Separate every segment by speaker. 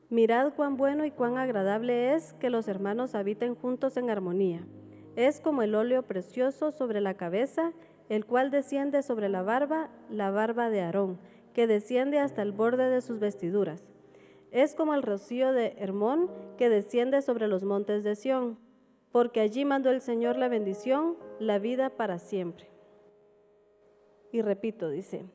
Speaker 1: Mirad cuán bueno y cuán agradable es que los hermanos habiten juntos en armonía. Es como el óleo precioso sobre la cabeza, el cual desciende sobre la barba de Aarón, que desciende hasta el borde de sus vestiduras. Es como el rocío de Hermón, que desciende sobre los montes de Sión, porque allí mandó el Señor la bendición, la vida para siempre. Y repito, dice: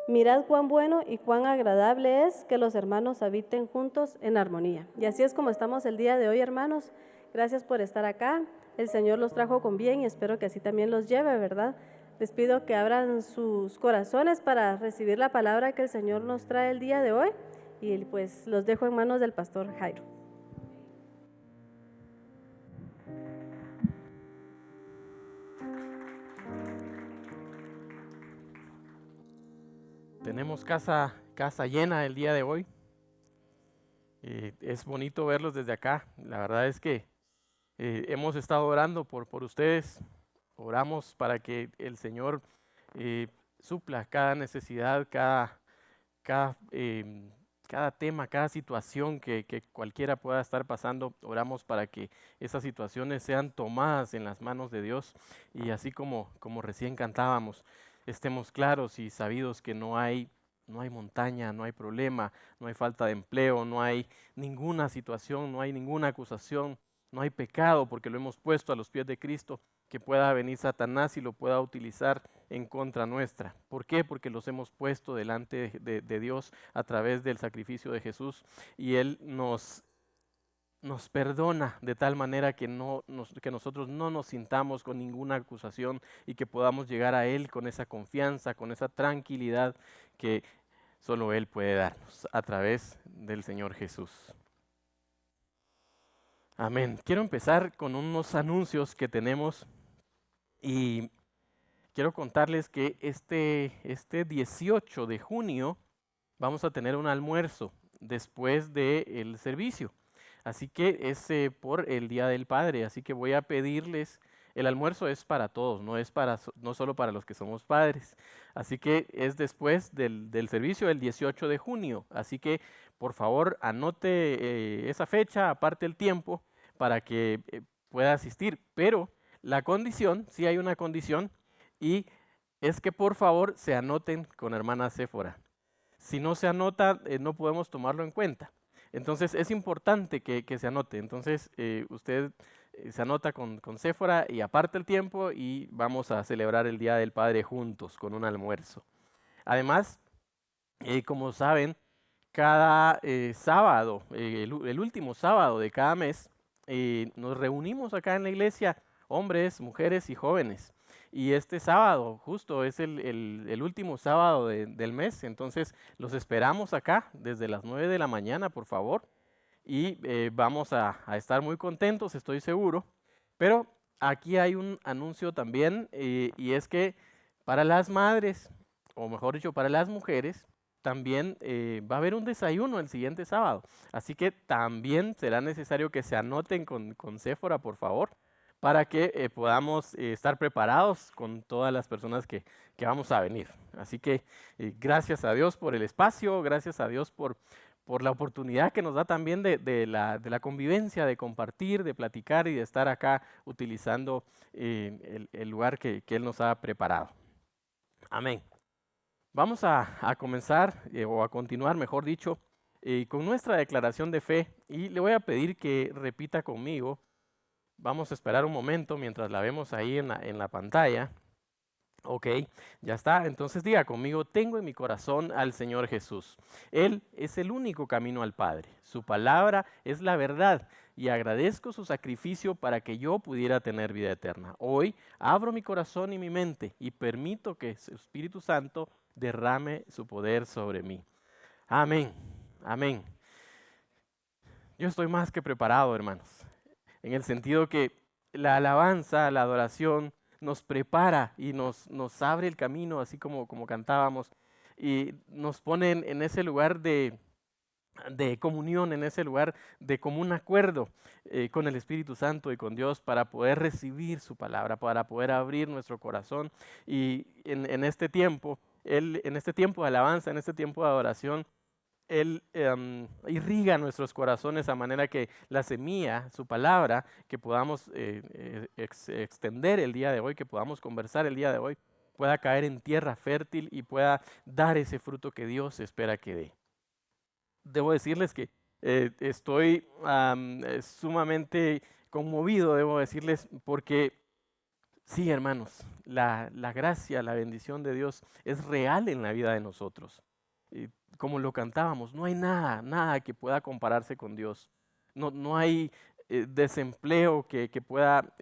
Speaker 1: mirad cuán bueno y cuán agradable es que los hermanos habiten juntos en armonía. Y así es como estamos el día de hoy, hermanos. Gracias por estar acá. El Señor los trajo con bien y espero que así también los lleve, ¿verdad? Les pido que abran sus corazones para recibir la palabra que el Señor nos trae el día de hoy. Y pues los dejo en manos del pastor Jairo.
Speaker 2: Tenemos casa llena el día de hoy. Es bonito verlos desde acá. La verdad es que hemos estado orando por ustedes. Oramos para que el Señor eh, supla cada necesidad, cada tema, cada situación que cualquiera pueda estar pasando. Oramos para que esas situaciones sean tomadas en las manos de Dios y así como recién cantábamos, estemos claros y sabidos que no hay montaña, no hay problema, no hay falta de empleo, no hay ninguna situación, no hay ninguna acusación, no hay pecado porque lo hemos puesto a los pies de Cristo, que pueda venir Satanás y lo pueda utilizar en contra nuestra. ¿Por qué? Porque los hemos puesto delante de Dios a través del sacrificio de Jesús y Él nos perdona de tal manera que nosotros no nos sintamos con ninguna acusación y que podamos llegar a Él con esa confianza, con esa tranquilidad que solo Él puede darnos a través del Señor Jesús. Amén. Quiero empezar con unos anuncios que tenemos y quiero contarles que este 18 de junio vamos a tener un almuerzo después del servicio. Así que es por el Día del Padre. Así que voy a pedirles, el almuerzo es para todos, no solo para los que somos padres. Así que es después del servicio del 18 de junio. Así que por favor anote esa fecha, aparte el tiempo, para que pueda asistir. Pero la condición, sí hay una condición, y es que por favor se anoten con hermana Séfora. Si no se anota, no podemos tomarlo en cuenta. Entonces es importante que se anote. Entonces usted se anota con Séfora y aparte el tiempo y vamos a celebrar el Día del Padre juntos con un almuerzo. Además, como saben, cada sábado, el último sábado de cada mes, nos reunimos acá en la iglesia, hombres, mujeres y jóvenes. Y este sábado justo es el último sábado del mes, entonces los esperamos acá desde las 9 de la mañana, por favor. Y vamos a estar muy contentos, estoy seguro. Pero aquí hay un anuncio también, y es que para las madres, o mejor dicho, para las mujeres, también va a haber un desayuno el siguiente sábado. Así que también será necesario que se anoten con Séfora, por favor, para que podamos estar preparados con todas las personas que vamos a venir. Así que gracias a Dios por el espacio, gracias a Dios por la oportunidad que nos da también de la convivencia, de compartir, de platicar y de estar acá utilizando el lugar que Él nos ha preparado. Amén. Vamos a comenzar, o a continuar, mejor dicho, con nuestra declaración de fe y le voy a pedir que repita conmigo. Vamos a esperar un momento mientras la vemos ahí en la pantalla. Ok, ya está. Entonces diga conmigo: tengo en mi corazón al Señor Jesús. Él es el único camino al Padre. Su palabra es la verdad y agradezco su sacrificio para que yo pudiera tener vida eterna. Hoy abro mi corazón y mi mente y permito que su Espíritu Santo derrame su poder sobre mí. Amén, amén. Yo estoy más que preparado, hermanos, en el sentido que la alabanza, la adoración nos prepara y nos abre el camino, así como cantábamos, y nos pone en ese lugar de comunión, en ese lugar de común acuerdo con el Espíritu Santo y con Dios para poder recibir su palabra, para poder abrir nuestro corazón. Y en este tiempo, en este tiempo de alabanza, en este tiempo de adoración, Él irriga nuestros corazones a manera que la semilla, su palabra, que podamos extender el día de hoy, que podamos conversar el día de hoy, pueda caer en tierra fértil y pueda dar ese fruto que Dios espera que dé. Debo decirles que estoy sumamente conmovido, debo decirles, porque sí, hermanos, la gracia, la bendición de Dios es real en la vida de nosotros. Y como lo cantábamos, no hay nada que pueda compararse con Dios. No hay desempleo que pueda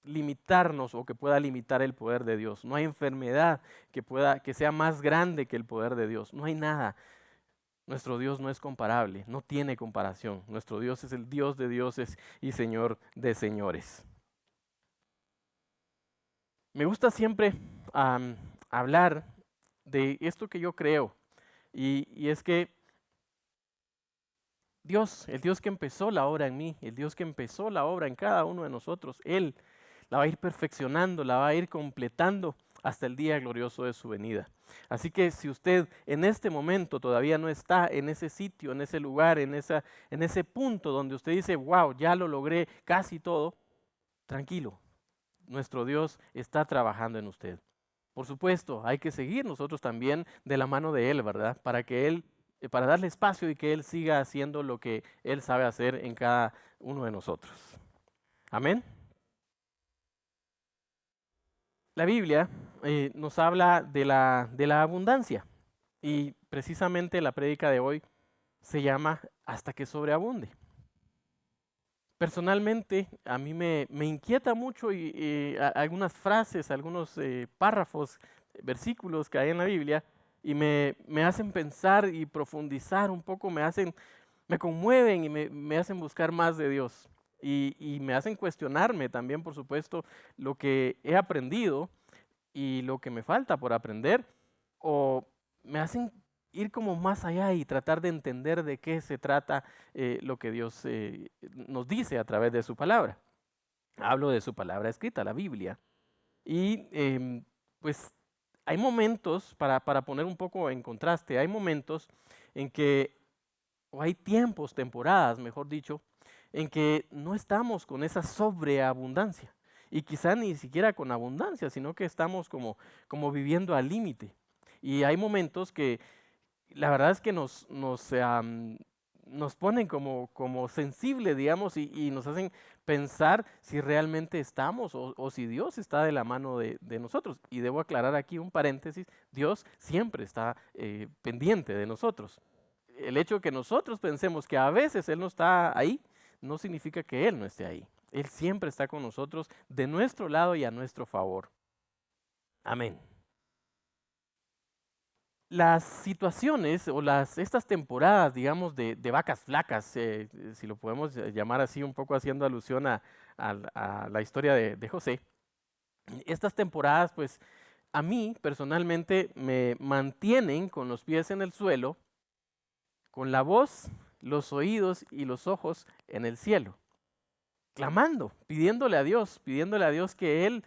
Speaker 2: limitarnos o que pueda limitar el poder de Dios. No hay enfermedad que sea más grande que el poder de Dios. No hay nada. Nuestro Dios no es comparable, no tiene comparación. Nuestro Dios es el Dios de dioses y Señor de señores. Me gusta siempre hablar de esto que yo creo, y es que Dios, el Dios que empezó la obra en mí, el Dios que empezó la obra en cada uno de nosotros, Él la va a ir perfeccionando, la va a ir completando hasta el día glorioso de su venida. Así que si usted en este momento todavía no está en ese sitio, en ese lugar, en ese punto donde usted dice, wow, ya lo logré casi todo, tranquilo, nuestro Dios está trabajando en usted. Por supuesto, hay que seguir nosotros también de la mano de Él, ¿verdad? Para darle espacio y que Él siga haciendo lo que Él sabe hacer en cada uno de nosotros. Amén. La Biblia nos habla de la abundancia, y precisamente la prédica de hoy se llama Hasta que sobreabunde. Personalmente, a mí me inquieta mucho algunas frases, algunos párrafos, versículos que hay en la Biblia, y me hacen pensar y profundizar un poco, me conmueven y me hacen buscar más de Dios. Y me hacen cuestionarme también, por supuesto, lo que he aprendido y lo que me falta por aprender, o me hacen ir como más allá y tratar de entender de qué se trata lo que Dios nos dice a través de su palabra. Hablo de su palabra escrita, la Biblia. Y pues hay momentos, para poner un poco en contraste, hay momentos en que, o hay tiempos, temporadas, mejor dicho, en que no estamos con esa sobreabundancia. Y quizá ni siquiera con abundancia, sino que estamos como viviendo al límite. Y hay momentos que la verdad es que nos ponen como sensibles, digamos, y nos hacen pensar si realmente estamos o si Dios está de la mano de nosotros. Y debo aclarar aquí un paréntesis, Dios siempre está pendiente de nosotros. El hecho de que nosotros pensemos que a veces Él no está ahí, no significa que Él no esté ahí. Él siempre está con nosotros, de nuestro lado y a nuestro favor. Amén. Las situaciones o estas temporadas, digamos, de vacas flacas, si lo podemos llamar así, un poco haciendo alusión a la historia de José, estas temporadas, pues, a mí personalmente me mantienen con los pies en el suelo, con la voz, los oídos y los ojos en el cielo, clamando, pidiéndole a Dios que Él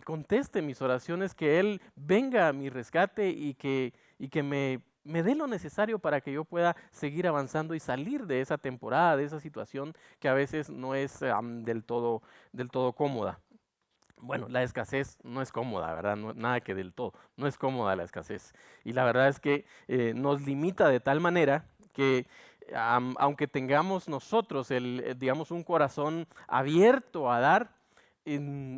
Speaker 2: conteste mis oraciones, que Él venga a mi rescate y que me dé lo necesario para que yo pueda seguir avanzando y salir de esa temporada, de esa situación que a veces no es del todo cómoda. Bueno, la escasez no es cómoda, ¿verdad? Nada que del todo, no es cómoda la escasez. Y la verdad es que nos limita de tal manera que aunque tengamos nosotros, digamos, un corazón abierto a dar,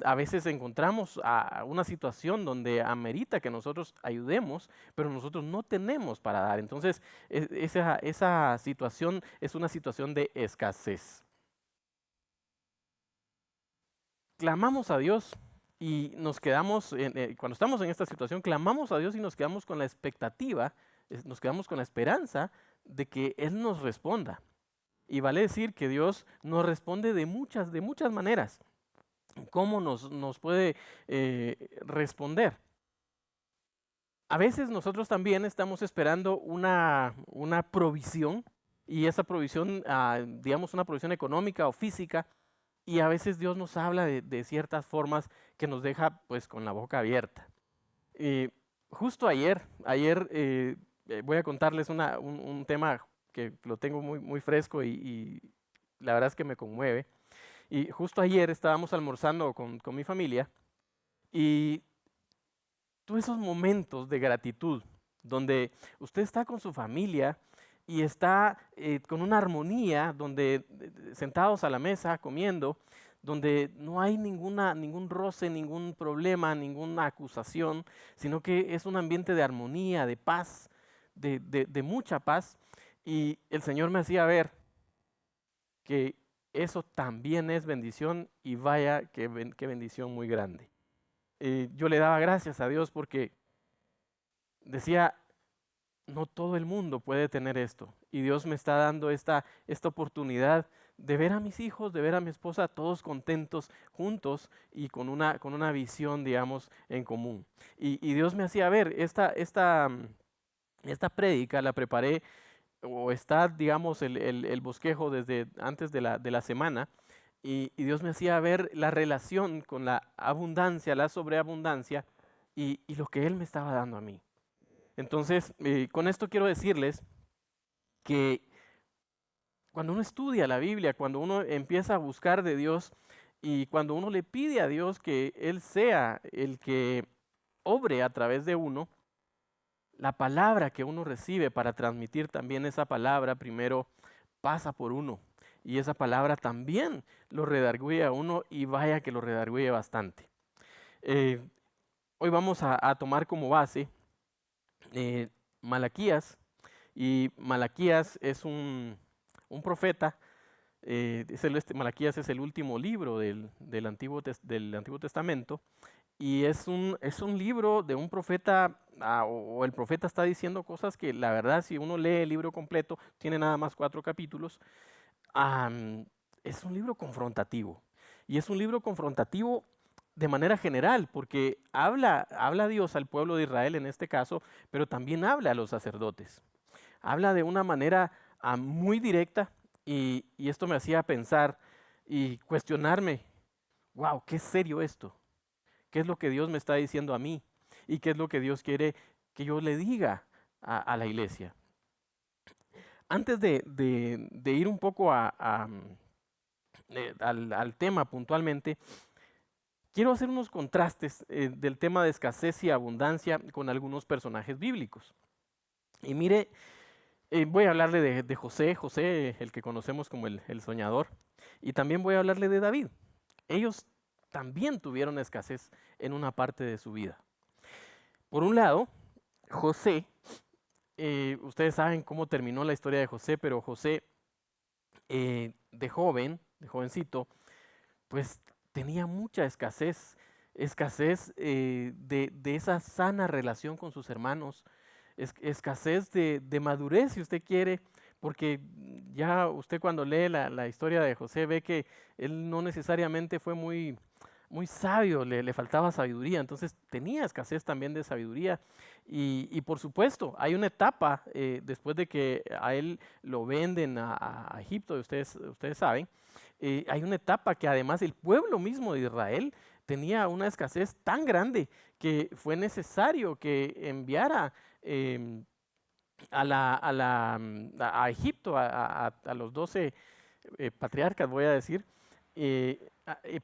Speaker 2: a veces encontramos a una situación donde amerita que nosotros ayudemos, pero nosotros no tenemos para dar. Entonces, esa situación es una situación de escasez. Clamamos a Dios y nos quedamos, cuando estamos en esta situación, clamamos a Dios y nos quedamos con la expectativa, nos quedamos con la esperanza de que Él nos responda. Y vale decir que Dios nos responde de muchas maneras. ¿Cómo nos puede responder? A veces nosotros también estamos esperando una provisión, y esa provisión, digamos, una provisión económica o física, y a veces Dios nos habla de ciertas formas que nos deja pues con la boca abierta. Justo ayer voy a contarles un tema que lo tengo muy, muy fresco y la verdad es que me conmueve. Y justo ayer estábamos almorzando con mi familia y todos esos momentos de gratitud donde usted está con su familia y está con una armonía, donde sentados a la mesa comiendo, donde no hay ningún roce, ningún problema, ninguna acusación, sino que es un ambiente de armonía, de paz, de mucha paz. Y el Señor me hacía ver que eso también es bendición y vaya qué bendición muy grande. Yo le daba gracias a Dios porque decía, no todo el mundo puede tener esto. Y Dios me está dando esta oportunidad de ver a mis hijos, de ver a mi esposa, todos contentos, juntos y con una visión, digamos, en común. Y Dios me hacía ver, esta prédica la preparé, o está, digamos, el bosquejo desde antes de la semana. Y Dios me hacía ver la relación con la abundancia, la sobreabundancia y lo que Él me estaba dando a mí. Entonces, con esto quiero decirles que cuando uno estudia la Biblia, cuando uno empieza a buscar de Dios y cuando uno le pide a Dios que Él sea el que obre a través de uno, la palabra que uno recibe para transmitir también esa palabra primero pasa por uno. Y esa palabra también lo redarguye a uno y vaya que lo redarguye bastante. Hoy vamos a tomar como base Malaquías. Y Malaquías es un profeta. Malaquías es el último libro del Antiguo Testamento. Y es un libro de un profeta, o el profeta está diciendo cosas que la verdad, si uno lee el libro completo, tiene nada más 4 capítulos. Es un libro confrontativo. Y es un libro confrontativo de manera general, porque habla Dios al pueblo de Israel en este caso, pero también habla a los sacerdotes. Habla de una manera muy directa y esto me hacía pensar y cuestionarme, wow, qué serio esto. ¿Qué es lo que Dios me está diciendo a mí? ¿Y qué es lo que Dios quiere que yo le diga a la iglesia? Antes de ir un poco al tema puntualmente, quiero hacer unos contrastes del tema de escasez y abundancia con algunos personajes bíblicos. Y mire, voy a hablarle de José, el que conocemos como el soñador, y también voy a hablarle de David. Ellos también tuvieron escasez en una parte de su vida. Por un lado, José, ustedes saben cómo terminó la historia de José, pero José de jovencito, pues tenía mucha escasez de esa sana relación con sus hermanos, escasez de madurez, si usted quiere, porque ya usted cuando lee la historia de José ve que él no necesariamente fue muy sabio, le faltaba sabiduría, entonces tenía escasez también de sabiduría. Y por supuesto, hay una etapa después de que a él lo venden a Egipto, ustedes saben, hay una etapa que además el pueblo mismo de Israel tenía una escasez tan grande que fue necesario que enviara a Egipto, a los 12 patriarcas, voy a decir,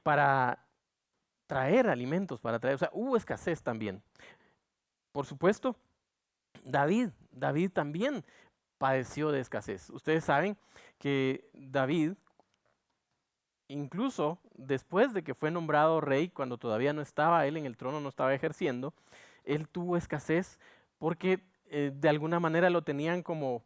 Speaker 2: para traer alimentos, o sea, hubo escasez también. Por supuesto, David también padeció de escasez. Ustedes saben que David, incluso después de que fue nombrado rey, cuando todavía no estaba él en el trono, no estaba ejerciendo, él tuvo escasez porque de alguna manera lo tenían como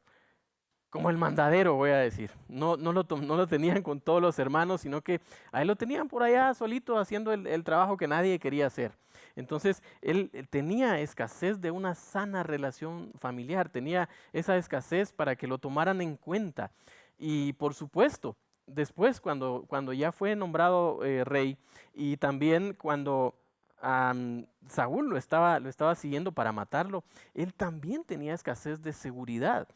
Speaker 2: el mandadero, voy a decir. No lo tenían con todos los hermanos, sino que a él lo tenían por allá solito haciendo el trabajo que nadie quería hacer. Entonces, él tenía escasez de una sana relación familiar, tenía esa escasez para que lo tomaran en cuenta. Y por supuesto, después cuando ya fue nombrado rey y también cuando Saúl lo estaba siguiendo para matarlo, él también tenía escasez de seguridad.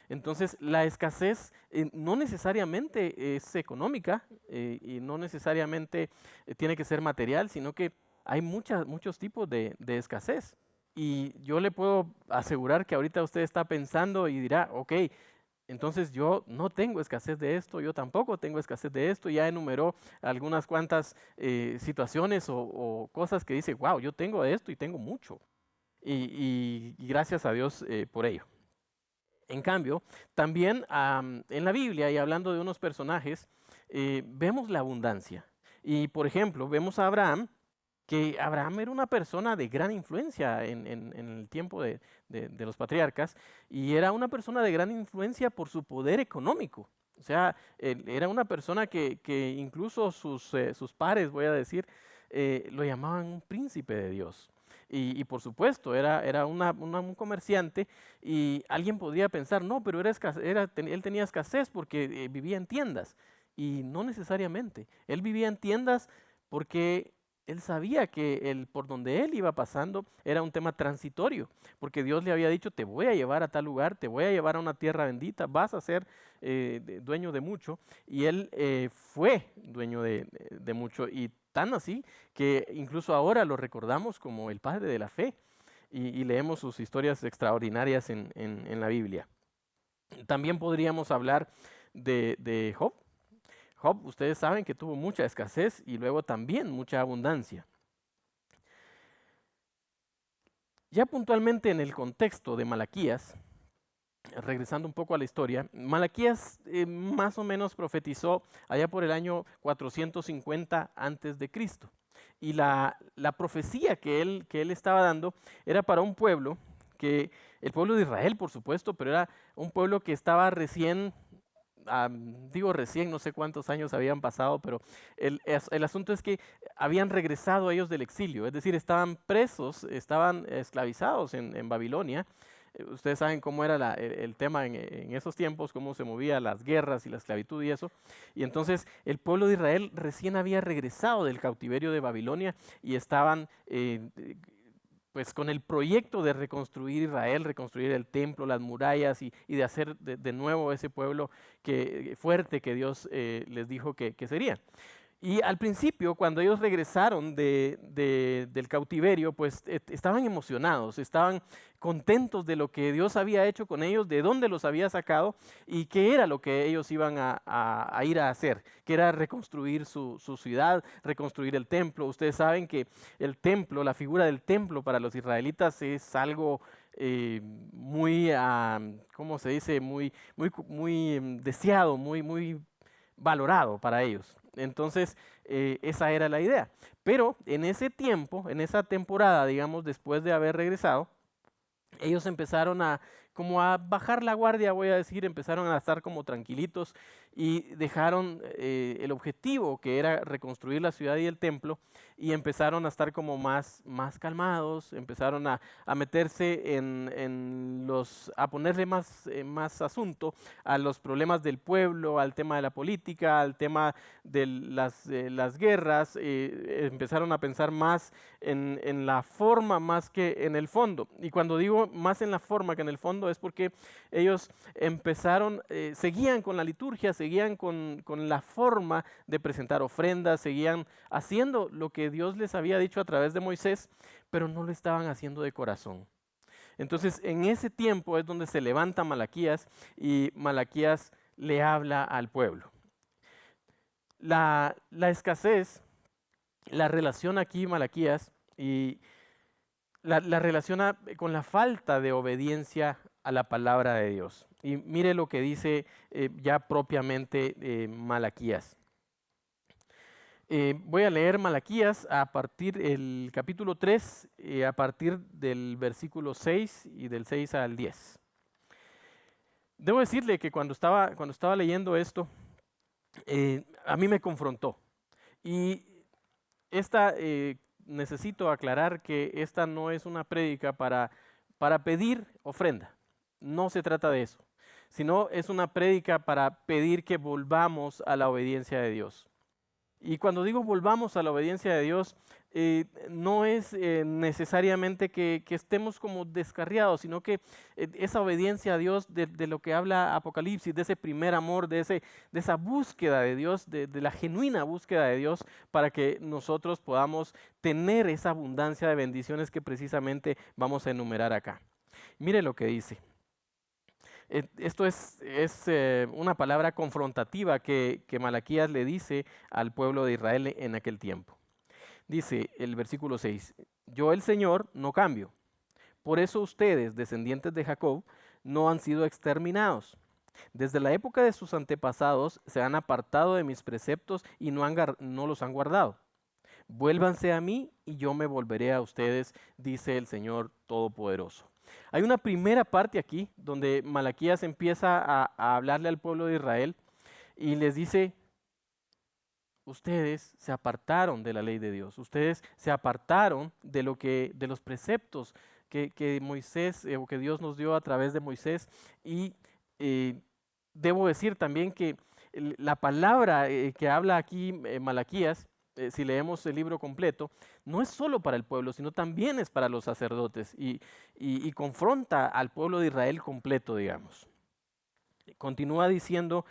Speaker 2: Entonces, la escasez no necesariamente es económica y no necesariamente tiene que ser material, sino que hay muchos tipos de escasez. Y yo le puedo asegurar que ahorita usted está pensando y dirá, ok, entonces yo no tengo escasez de esto, yo tampoco tengo escasez de esto. Ya enumeró algunas cuantas situaciones o cosas que dice, wow, yo tengo esto y tengo mucho. Y gracias a Dios por ello. En cambio, también en la Biblia, y hablando de unos personajes, vemos la abundancia. Y por ejemplo, vemos a Abraham, que Abraham era una persona de gran influencia en el tiempo de los patriarcas, y era una persona de gran influencia por su poder económico. O sea, él era una persona que incluso sus pares, voy a decir, lo llamaban un príncipe de Dios. Y por supuesto, era un comerciante, y alguien podría pensar, no, pero él tenía escasez porque vivía en tiendas. Y no necesariamente. Él vivía en tiendas porque él sabía que por donde él iba pasando era un tema transitorio, porque Dios le había dicho, te voy a llevar a tal lugar, te voy a llevar a una tierra bendita, vas a ser dueño de mucho. Y él fue dueño de mucho, y tan así que incluso ahora lo recordamos como el padre de la fe, y leemos sus historias extraordinarias en la Biblia. También podríamos hablar de Job. Job, ustedes saben que tuvo mucha escasez y luego también mucha abundancia. Ya puntualmente en el contexto de Malaquías, regresando un poco a la historia, Malaquías más o menos profetizó allá por el año 450 antes de Cristo. Y la profecía que él estaba dando era para un pueblo, el pueblo de Israel, por supuesto, pero era un pueblo que estaba recién, digo recién, no sé cuántos años habían pasado, pero el asunto es que habían regresado ellos del exilio, es decir, estaban presos, estaban esclavizados en Babilonia. Ustedes saben cómo era el tema en esos tiempos, cómo se movían las guerras y la esclavitud y eso. Y entonces el pueblo de Israel recién había regresado del cautiverio de Babilonia, y estaban pues con el proyecto de reconstruir Israel, reconstruir el templo, las murallas, y de hacer de nuevo ese pueblo fuerte que Dios les dijo que sería. Y al principio, cuando ellos regresaron del cautiverio, pues estaban emocionados, estaban contentos de lo que Dios había hecho con ellos, de dónde los había sacado y qué era lo que ellos iban a ir a hacer, que era reconstruir su ciudad, reconstruir el templo. Ustedes saben que el templo, la figura del templo para los israelitas es algo muy, ¿cómo se dice? Muy deseado, muy valorado para ellos. Entonces, esa era la idea. Pero en ese tiempo, en esa temporada, digamos, después de haber regresado, ellos empezaron como a bajar la guardia, voy a decir, empezaron a estar como tranquilitos, y dejaron el objetivo, que era reconstruir la ciudad y el templo, y empezaron a estar como más calmados, empezaron a meterse a ponerle más asunto a los problemas del pueblo, al tema de la política, al tema de las guerras. Empezaron a pensar más en la forma más que en el fondo. Y cuando digo más en la forma que en el fondo, es porque ellos seguían con la liturgia, seguían con la forma de presentar ofrendas, seguían haciendo lo que Dios les había dicho a través de Moisés, pero no lo estaban haciendo de corazón. Entonces, en ese tiempo es donde se levanta Malaquías, y Malaquías le habla al pueblo. La escasez la relaciona aquí Malaquías, y la relaciona con la falta de obediencia a la palabra de Dios. Y mire lo que dice ya propiamente Malaquías. Voy a leer Malaquías a partir del capítulo 3, a partir del versículo 6 y del 6 al 10. Debo decirle que cuando estaba leyendo esto, a mí me confrontó. Y necesito aclarar que esta no es una prédica para pedir ofrenda. No se trata de eso, sino es una prédica para pedir que volvamos a la obediencia de Dios. Y cuando digo volvamos a la obediencia de Dios, no es necesariamente que estemos como descarriados, sino que esa obediencia a Dios de lo que habla Apocalipsis, de ese primer amor, de esa búsqueda de Dios, de la genuina búsqueda de Dios, para que nosotros podamos tener esa abundancia de bendiciones que precisamente vamos a enumerar acá. Mire lo que dice. Esto es una palabra confrontativa que Malaquías le dice al pueblo de Israel en aquel tiempo. Dice el versículo 6, yo el Señor no cambio. Por eso ustedes, descendientes de Jacob, no han sido exterminados. Desde la época de sus antepasados se han apartado de mis preceptos y no los han guardado. Vuélvanse a mí y yo me volveré a ustedes, dice el Señor Todopoderoso. Hay una primera parte aquí donde Malaquías empieza a hablarle al pueblo de Israel y les dice, ustedes se apartaron de la ley de Dios, ustedes se apartaron de los preceptos que Moisés o que Dios nos dio a través de Moisés. Y debo decir también que la palabra que habla aquí Malaquías, si leemos el libro completo, no es solo para el pueblo, sino también es para los sacerdotes y confronta al pueblo de Israel completo, digamos. Continúa diciendo,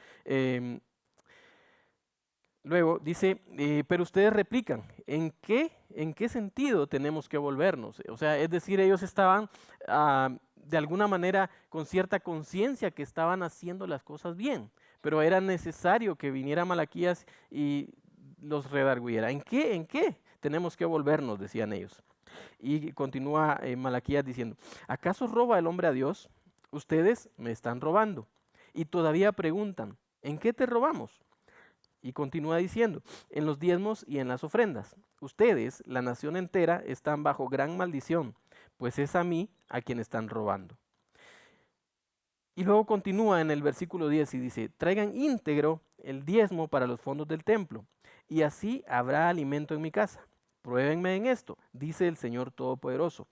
Speaker 2: luego dice, pero ustedes replican, ¿en qué sentido tenemos que volvernos? O sea, es decir, ellos estaban de alguna manera con cierta conciencia que estaban haciendo las cosas bien, pero era necesario que viniera Malaquías y los redarguyera. ¿En qué tenemos que volvernos?, decían ellos. Y continúa Malaquías diciendo, ¿acaso roba el hombre a Dios? Ustedes me están robando. Y todavía preguntan, ¿en qué te robamos? Y continúa diciendo, en los diezmos y en las ofrendas. Ustedes, la nación entera, están bajo gran maldición, pues es a mí a quien están robando. Y luego continúa en el versículo 10 y dice, traigan íntegro el diezmo para los fondos del templo, y así habrá alimento en mi casa. Pruébenme en esto, dice el Señor Todopoderoso,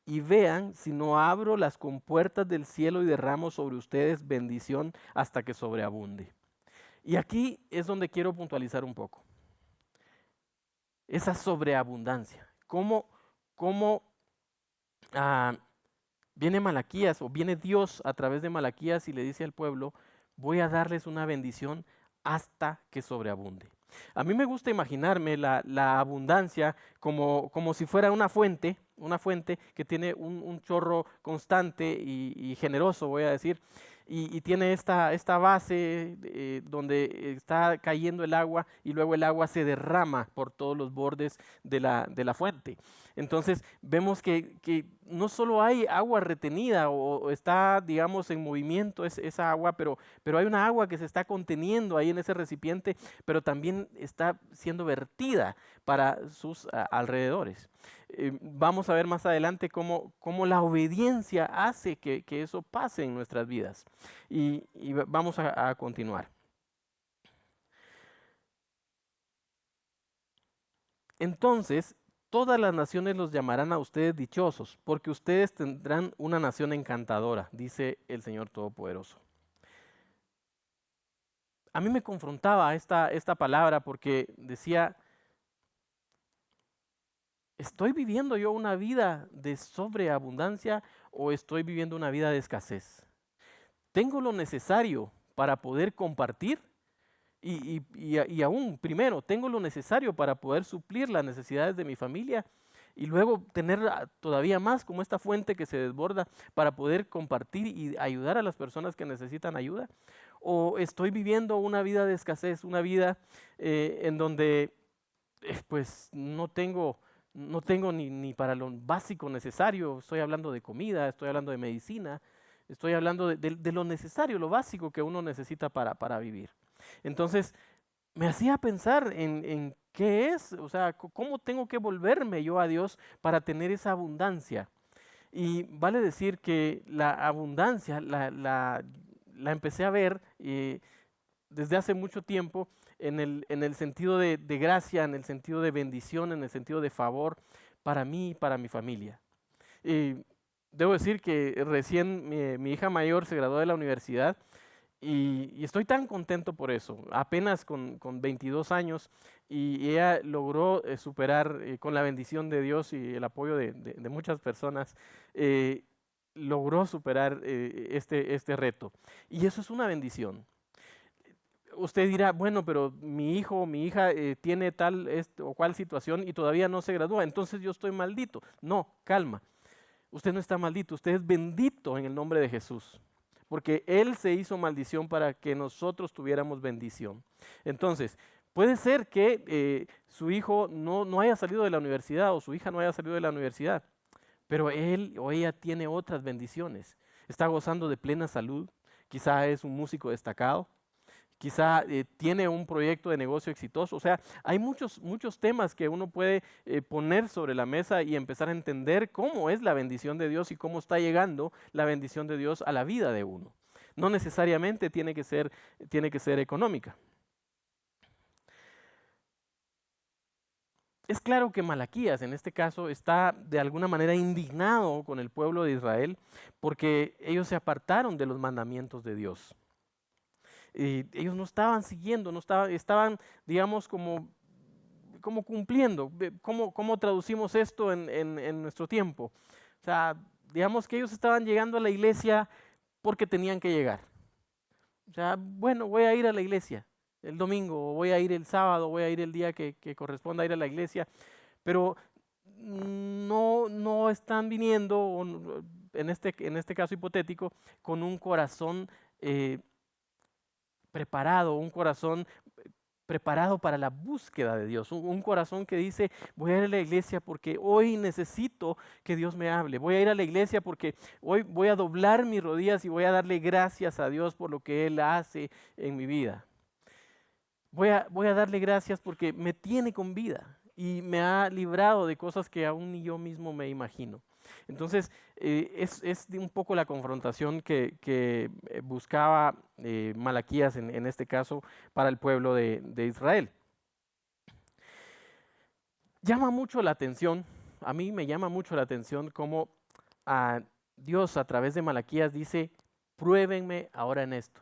Speaker 2: y vean si no abro las compuertas del cielo y derramo sobre ustedes bendición hasta que sobreabunde. Y aquí es donde quiero puntualizar un poco. Esa sobreabundancia. ¿Cómo viene Malaquías o viene Dios a través de Malaquías y le dice al pueblo, voy a darles una bendición hasta que sobreabunde? A mí me gusta imaginarme la abundancia como si fuera una fuente que tiene un chorro constante y generoso, voy a decir, y tiene esta base donde está cayendo el agua y luego el agua se derrama por todos los bordes de la fuente. Entonces vemos que no solo hay agua retenida o está, digamos, en movimiento esa agua, pero hay una agua que se está conteniendo ahí en ese recipiente, pero también está siendo vertida para sus alrededores. Vamos a ver más adelante cómo la obediencia hace que eso pase en nuestras vidas. Y vamos a continuar. Entonces, todas las naciones los llamarán a ustedes dichosos, porque ustedes tendrán una nación encantadora, dice el Señor Todopoderoso. A mí me confrontaba esta palabra porque decía, ¿estoy viviendo yo una vida de sobreabundancia o estoy viviendo una vida de escasez? ¿Tengo lo necesario para poder compartir? Y aún, primero, ¿tengo lo necesario para poder suplir las necesidades de mi familia? Y luego tener todavía más como esta fuente que se desborda para poder compartir y ayudar a las personas que necesitan ayuda. ¿O estoy viviendo una vida de escasez, una vida en donde pues no tengo ni para lo básico necesario? Estoy hablando de comida, estoy hablando de medicina, estoy hablando de lo necesario, lo básico que uno necesita para vivir. Entonces me hacía pensar en qué es, o sea, cómo tengo que volverme yo a Dios para tener esa abundancia. Y vale decir que la abundancia la empecé a ver desde hace mucho tiempo en el sentido de gracia, en el sentido de bendición, en el sentido de favor para mí y para mi familia. Debo decir que recién mi hija mayor se graduó de la universidad Y estoy tan contento por eso, apenas con 22 años, y ella logró superar con la bendición de Dios y el apoyo de muchas personas, eh, logró superar este reto. Y eso es una bendición. Usted dirá, bueno, pero mi hijo o mi hija tiene tal o cual situación y todavía no se gradúa, entonces yo estoy maldito. No, calma. Usted no está maldito, usted es bendito en el nombre de Jesús, porque Él se hizo maldición para que nosotros tuviéramos bendición. Entonces, puede ser que su hijo no haya salido de la universidad o su hija no haya salido de la universidad, pero él o ella tiene otras bendiciones. Está gozando de plena salud, quizá es un músico destacado, quizá tiene un proyecto de negocio exitoso. O sea, hay muchos temas que uno puede poner sobre la mesa y empezar a entender cómo es la bendición de Dios y cómo está llegando la bendición de Dios a la vida de uno. No necesariamente tiene que ser económica. Es claro que Malaquías en este caso está de alguna manera indignado con el pueblo de Israel porque ellos se apartaron de los mandamientos de Dios. Ellos no estaban siguiendo, estaban, digamos, como cumpliendo. ¿Cómo traducimos esto en nuestro tiempo? O sea, digamos que ellos estaban llegando a la iglesia porque tenían que llegar. O sea, bueno, voy a ir a la iglesia el domingo, o voy a ir el sábado, voy a ir el día que corresponda a ir a la iglesia, pero no están viniendo, en este caso hipotético, con un corazón preparado, un corazón preparado para la búsqueda de Dios, un corazón que dice, voy a ir a la iglesia porque hoy necesito que Dios me hable, voy a ir a la iglesia porque hoy voy a doblar mis rodillas y voy a darle gracias a Dios por lo que Él hace en mi vida. Voy a darle gracias porque me tiene con vida y me ha librado de cosas que aún ni yo mismo me imagino. Entonces, es un poco la confrontación que buscaba Malaquías en este caso para el pueblo de Israel. Llama mucho la atención, a mí me llama mucho la atención cómo Dios a través de Malaquías dice, pruébenme ahora en esto.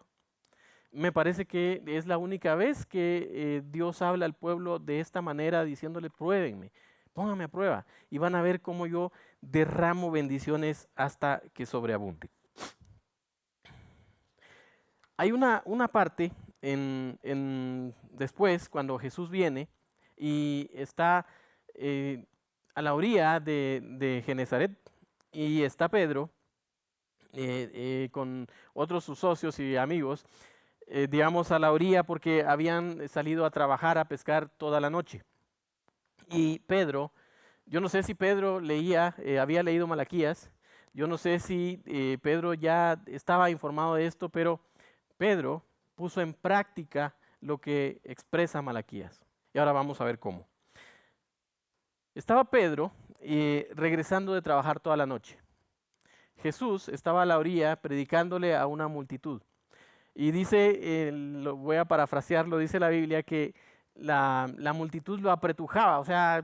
Speaker 2: Me parece que es la única vez que Dios habla al pueblo de esta manera, diciéndole, pruébenme, pónganme a prueba y van a ver cómo yo derramo bendiciones hasta que sobreabunde. Hay una parte después, cuando Jesús viene y está a la orilla de Genezaret y está Pedro con otros sus socios y amigos, digamos, a la orilla porque habían salido a trabajar, a pescar toda la noche. Y Pedro, yo no sé si Pedro había leído Malaquías, yo no sé si Pedro ya estaba informado de esto, pero Pedro puso en práctica lo que expresa Malaquías. Y ahora vamos a ver cómo. Estaba Pedro regresando de trabajar toda la noche. Jesús estaba a la orilla predicándole a una multitud. Y dice, voy a parafrasearlo, dice la Biblia que la multitud lo apretujaba, o sea,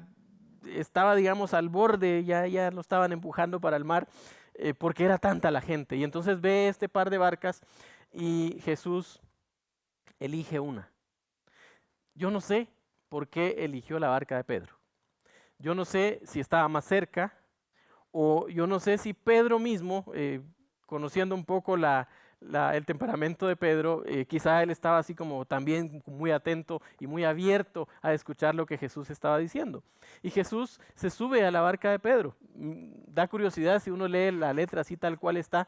Speaker 2: estaba, digamos, al borde, ya lo estaban empujando para el mar, porque era tanta la gente. Y entonces ve este par de barcas y Jesús elige una. Yo no sé por qué eligió la barca de Pedro. Yo no sé si estaba más cerca, o yo no sé si Pedro mismo, conociendo un poco el temperamento de Pedro, quizá él estaba así como también muy atento y muy abierto a escuchar lo que Jesús estaba diciendo. Y Jesús se sube a la barca de Pedro. Da curiosidad si uno lee la letra así tal cual está.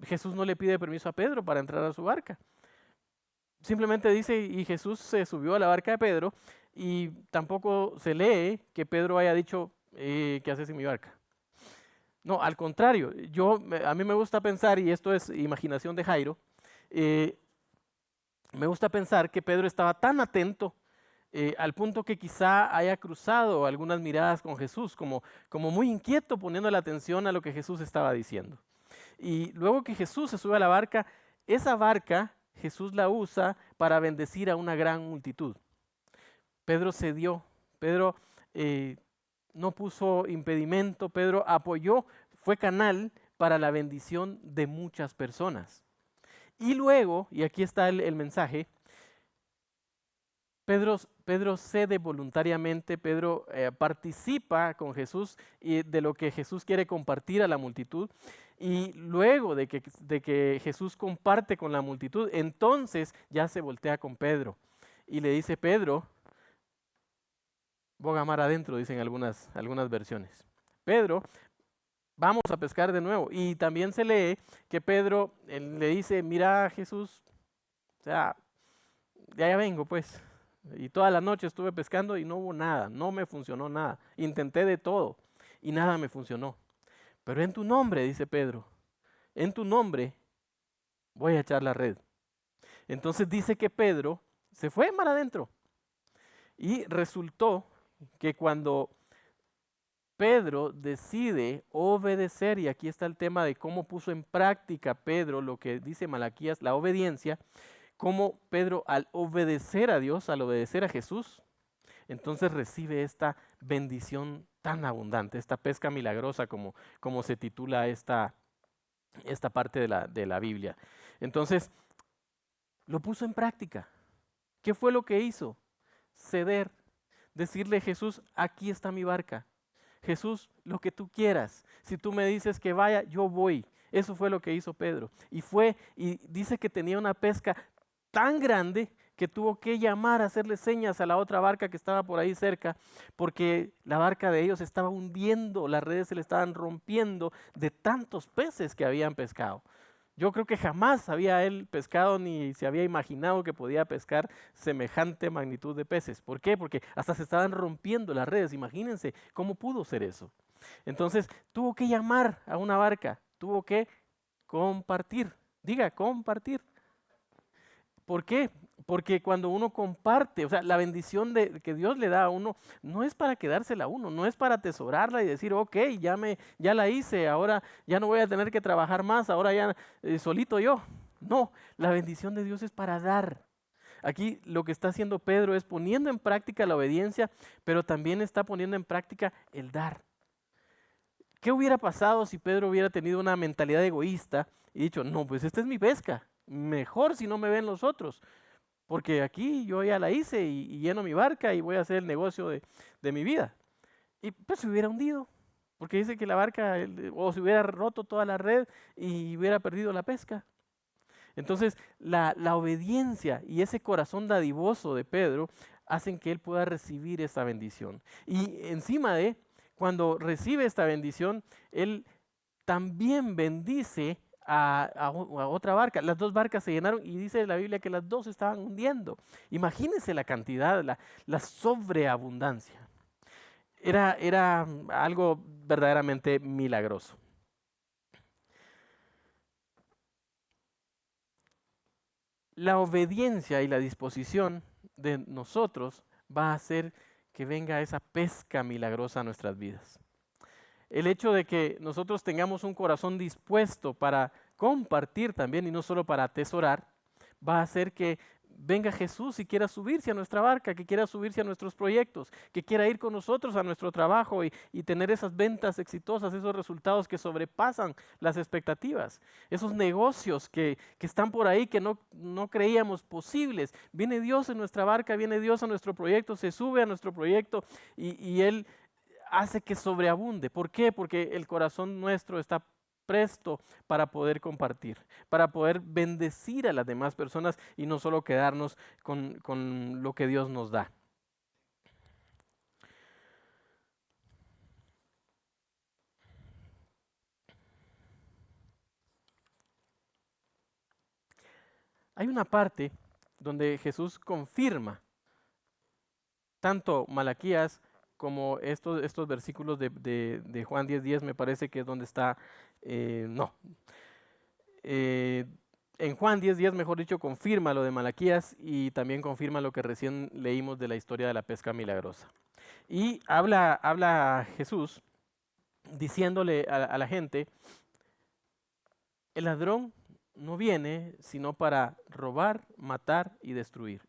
Speaker 2: Jesús no le pide permiso a Pedro para entrar a su barca. Simplemente dice, y Jesús se subió a la barca de Pedro, y tampoco se lee que Pedro haya dicho, ¿qué haces en mi barca? No, al contrario, a mí me gusta pensar, y esto es imaginación de Jairo, me gusta pensar que Pedro estaba tan atento al punto que quizá haya cruzado algunas miradas con Jesús, como muy inquieto poniendo la atención a lo que Jesús estaba diciendo. Y luego que Jesús se sube a la barca, esa barca Jesús la usa para bendecir a una gran multitud. Pedro cedió, Pedro no puso impedimento, Pedro apoyó, fue canal para la bendición de muchas personas. Y luego, y aquí está el mensaje, Pedro cede voluntariamente, Pedro participa con Jesús y de lo que Jesús quiere compartir a la multitud. Y luego de que Jesús comparte con la multitud, entonces ya se voltea con Pedro y le dice: Pedro, boga mar adentro, dicen algunas versiones. Pedro, vamos a pescar de nuevo. Y también se lee que Pedro le dice: mira, Jesús, o sea, ya vengo pues. Y toda la noche estuve pescando y no hubo nada, no me funcionó nada. Intenté de todo y nada me funcionó. Pero en tu nombre, dice Pedro, en tu nombre voy a echar la red. Entonces dice que Pedro se fue mar adentro. Y resultó que cuando Pedro decide obedecer, y aquí está el tema de cómo puso en práctica Pedro lo que dice Malaquías, la obediencia, cómo Pedro al obedecer a Dios, al obedecer a Jesús, entonces recibe esta bendición tan abundante, esta pesca milagrosa como se titula esta parte de la Biblia. Entonces, lo puso en práctica. ¿Qué fue lo que hizo? Ceder, decirle: Jesús, aquí está mi barca. Jesús, lo que tú quieras. Si tú me dices que vaya, yo voy. Eso fue lo que hizo Pedro. Y dice que tenía una pesca tan grande que tuvo que llamar a hacerle señas a la otra barca que estaba por ahí cerca, porque la barca de ellos estaba hundiendo, las redes se le estaban rompiendo de tantos peces que habían pescado. Yo creo que jamás había él pescado ni se había imaginado que podía pescar semejante magnitud de peces. ¿Por qué? Porque hasta se estaban rompiendo las redes. Imagínense cómo pudo ser eso. Entonces tuvo que llamar a una barca, tuvo que compartir. Diga, compartir. ¿Por qué? Porque cuando uno comparte, o sea, la bendición que Dios le da a uno no es para quedársela a uno, no es para atesorarla y decir: ok, ya la hice, ahora ya no voy a tener que trabajar más, ahora ya solito yo. No, la bendición de Dios es para dar. Aquí lo que está haciendo Pedro es poniendo en práctica la obediencia, pero también está poniendo en práctica el dar. ¿Qué hubiera pasado si Pedro hubiera tenido una mentalidad egoísta y dicho: no, pues esta es mi pesca, mejor si no me ven los otros? Porque aquí yo ya la hice y lleno mi barca y voy a hacer el negocio de mi vida. Y pues se hubiera hundido, porque dice que la barca, o se hubiera roto toda la red y hubiera perdido la pesca. Entonces, la obediencia y ese corazón dadivoso de Pedro hacen que él pueda recibir esa bendición. Y encima cuando recibe esta bendición, él también bendice a otra barca. Las dos barcas se llenaron y dice la Biblia que las dos estaban hundiendo. Imagínense la cantidad, la sobreabundancia. Era algo verdaderamente milagroso. La obediencia y la disposición de nosotros va a hacer que venga esa pesca milagrosa a nuestras vidas. El hecho de que nosotros tengamos un corazón dispuesto para compartir también y no solo para atesorar, va a hacer que venga Jesús y quiera subirse a nuestra barca, que quiera subirse a nuestros proyectos, que quiera ir con nosotros a nuestro trabajo y tener esas ventas exitosas, esos resultados que sobrepasan las expectativas, esos negocios que están por ahí que no creíamos posibles. Viene Dios en nuestra barca, viene Dios a nuestro proyecto, se sube a nuestro proyecto y Él hace que sobreabunde. ¿Por qué? Porque el corazón nuestro está presto para poder compartir, para poder bendecir a las demás personas y no solo quedarnos con lo que Dios nos da. Hay una parte donde Jesús confirma tanto Malaquías como estos versículos de Juan 10:10, me parece que es donde está, en Juan 10:10, mejor dicho, confirma lo de Malaquías y también confirma lo que recién leímos de la historia de la pesca milagrosa. Y habla Jesús diciéndole a la gente: el ladrón no viene sino para robar, matar y destruir.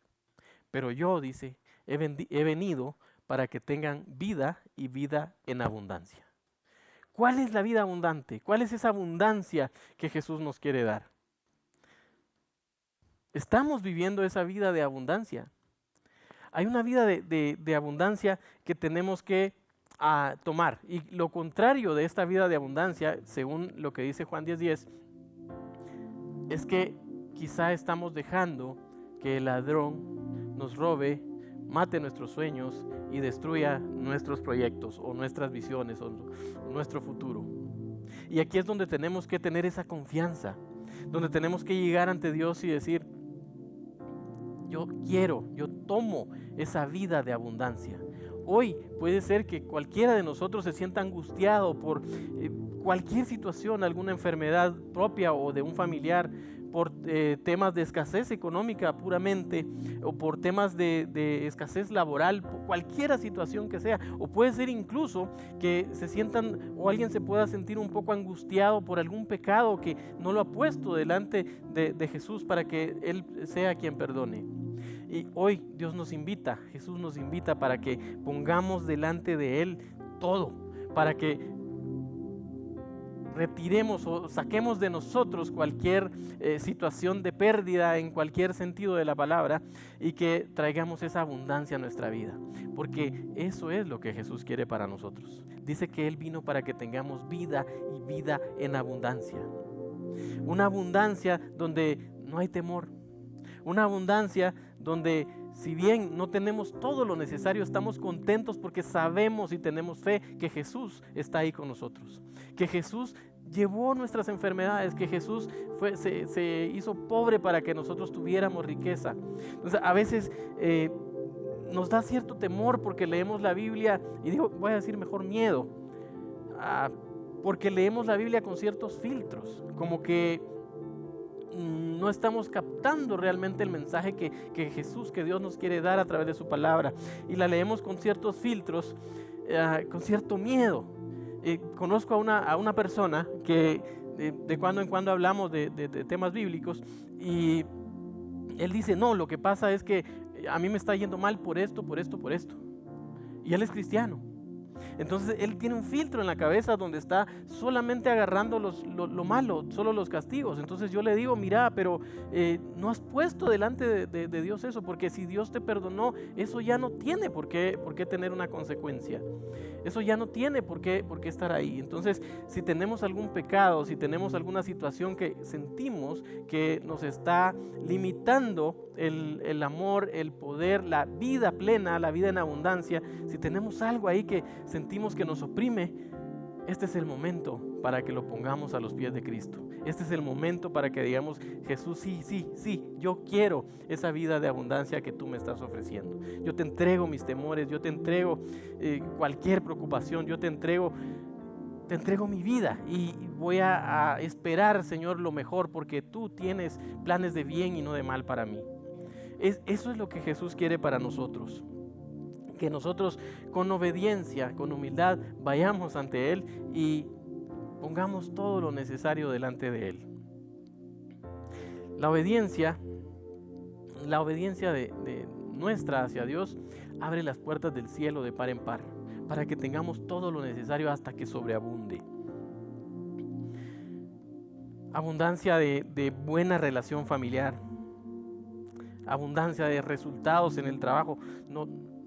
Speaker 2: Pero yo, dice, he venido para que tengan vida y vida en abundancia. ¿Cuál es la vida abundante? ¿Cuál es esa abundancia que Jesús nos quiere dar? Estamos viviendo esa vida de abundancia. Hay una vida de abundancia que tenemos que tomar. Y lo contrario de esta vida de abundancia, según lo que dice Juan 10:10, es que quizá estamos dejando que el ladrón nos robe, mate nuestros sueños y destruya nuestros proyectos o nuestras visiones o nuestro futuro. Y aquí es donde tenemos que tener esa confianza, donde tenemos que llegar ante Dios y decir: yo tomo esa vida de abundancia. Hoy puede ser que cualquiera de nosotros se sienta angustiado por cualquier situación, alguna enfermedad propia o de un familiar, por temas de escasez económica puramente, o por temas de escasez laboral, por cualquier situación que sea, o puede ser incluso que se sientan o alguien se pueda sentir un poco angustiado por algún pecado que no lo ha puesto delante de Jesús para que Él sea quien perdone. Y hoy Dios nos invita, Jesús nos invita para que pongamos delante de Él todo, para que retiremos o saquemos de nosotros cualquier situación de pérdida en cualquier sentido de la palabra, y que traigamos esa abundancia a nuestra vida, porque eso es lo que Jesús quiere para nosotros. Dice que Él vino para que tengamos vida y vida en abundancia. Una abundancia donde no hay temor, una abundancia donde, si bien no tenemos todo lo necesario, estamos contentos porque sabemos y tenemos fe que Jesús está ahí con nosotros, que Jesús llevó nuestras enfermedades, que Jesús se hizo pobre para que nosotros tuviéramos riqueza. Entonces, a veces nos da cierto temor porque leemos la Biblia, y voy a decir mejor miedo, porque leemos la Biblia con ciertos filtros, como que no estamos captando realmente el mensaje que Jesús, que Dios nos quiere dar a través de su palabra, y la leemos con ciertos filtros, con cierto miedo. Conozco a una persona que de cuando en cuando hablamos de temas bíblicos, y él dice: no, lo que pasa es que a mí me está yendo mal por esto, y él es cristiano. Entonces él tiene un filtro en la cabeza donde está solamente agarrando lo malo, solo los castigos. Entonces yo le digo: mira, pero no has puesto delante de Dios eso, porque si Dios te perdonó, eso ya no tiene por qué tener una consecuencia. Eso ya no tiene por qué estar ahí. Entonces, si tenemos algún pecado, si tenemos alguna situación que sentimos que nos está limitando el amor, el poder, la vida plena, la vida en abundancia, si tenemos algo ahí que sentimos que nos oprime, este es el momento para que lo pongamos a los pies de Cristo. Este es el momento para que digamos: Jesús, sí, yo quiero esa vida de abundancia que tú me estás ofreciendo. Yo te entrego mis temores, yo te entrego cualquier preocupación, yo te entrego mi vida, y voy a esperar, Señor, lo mejor, porque tú tienes planes de bien y no de mal para mí. Eso es lo que Jesús quiere para nosotros. Que nosotros con obediencia, con humildad, vayamos ante Él y pongamos todo lo necesario delante de Él. La obediencia de nuestra hacia Dios abre las puertas del cielo de par en par, para que tengamos todo lo necesario hasta que sobreabunde. Abundancia de buena relación familiar, abundancia de resultados en el trabajo.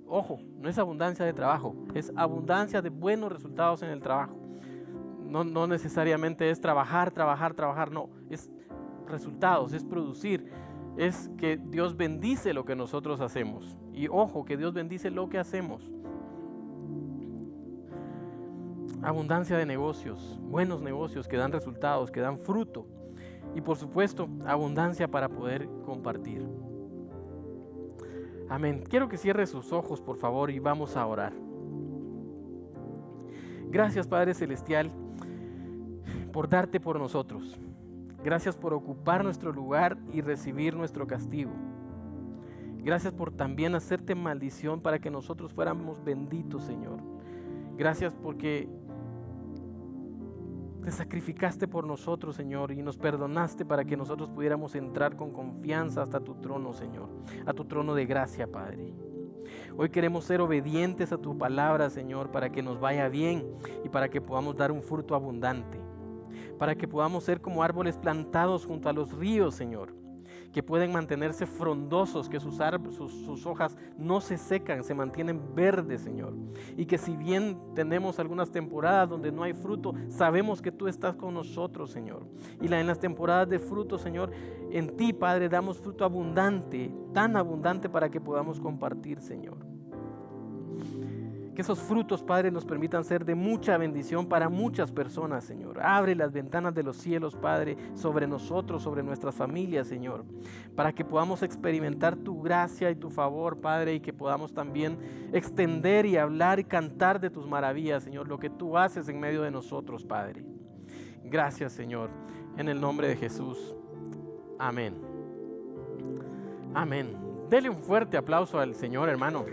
Speaker 2: Ojo, no es abundancia de trabajo, es abundancia de buenos resultados en el trabajo. No necesariamente es trabajar, no, es resultados, es producir, es que Dios bendice lo que nosotros hacemos. Y ojo, que Dios bendice lo que hacemos. Abundancia de negocios, buenos negocios que dan resultados, que dan fruto. Y por supuesto, abundancia para poder compartir. Amén. Quiero que cierre sus ojos, por favor, y vamos a orar. Gracias, Padre Celestial, por darte por nosotros. Gracias por ocupar nuestro lugar y recibir nuestro castigo. Gracias por también hacerte maldición para que nosotros fuéramos benditos, Señor. Gracias porque te sacrificaste por nosotros, Señor, y nos perdonaste para que nosotros pudiéramos entrar con confianza hasta tu trono, Señor, a tu trono de gracia, Padre. Hoy queremos ser obedientes a tu palabra, Señor, para que nos vaya bien y para que podamos dar un fruto abundante, para que podamos ser como árboles plantados junto a los ríos, Señor, que pueden mantenerse frondosos, que sus hojas no se secan, se mantienen verdes, Señor. Y que si bien tenemos algunas temporadas donde no hay fruto, sabemos que tú estás con nosotros, Señor. Y en las temporadas de fruto, Señor, en ti, Padre, damos fruto abundante, tan abundante para que podamos compartir, Señor. Que esos frutos, Padre, nos permitan ser de mucha bendición para muchas personas, Señor. Abre las ventanas de los cielos, Padre, sobre nosotros, sobre nuestras familias, Señor, para que podamos experimentar tu gracia y tu favor, Padre, y que podamos también extender y hablar y cantar de tus maravillas, Señor, lo que tú haces en medio de nosotros, Padre. Gracias, Señor, en el nombre de Jesús. Amén. Amén. Dele un fuerte aplauso al Señor, hermano.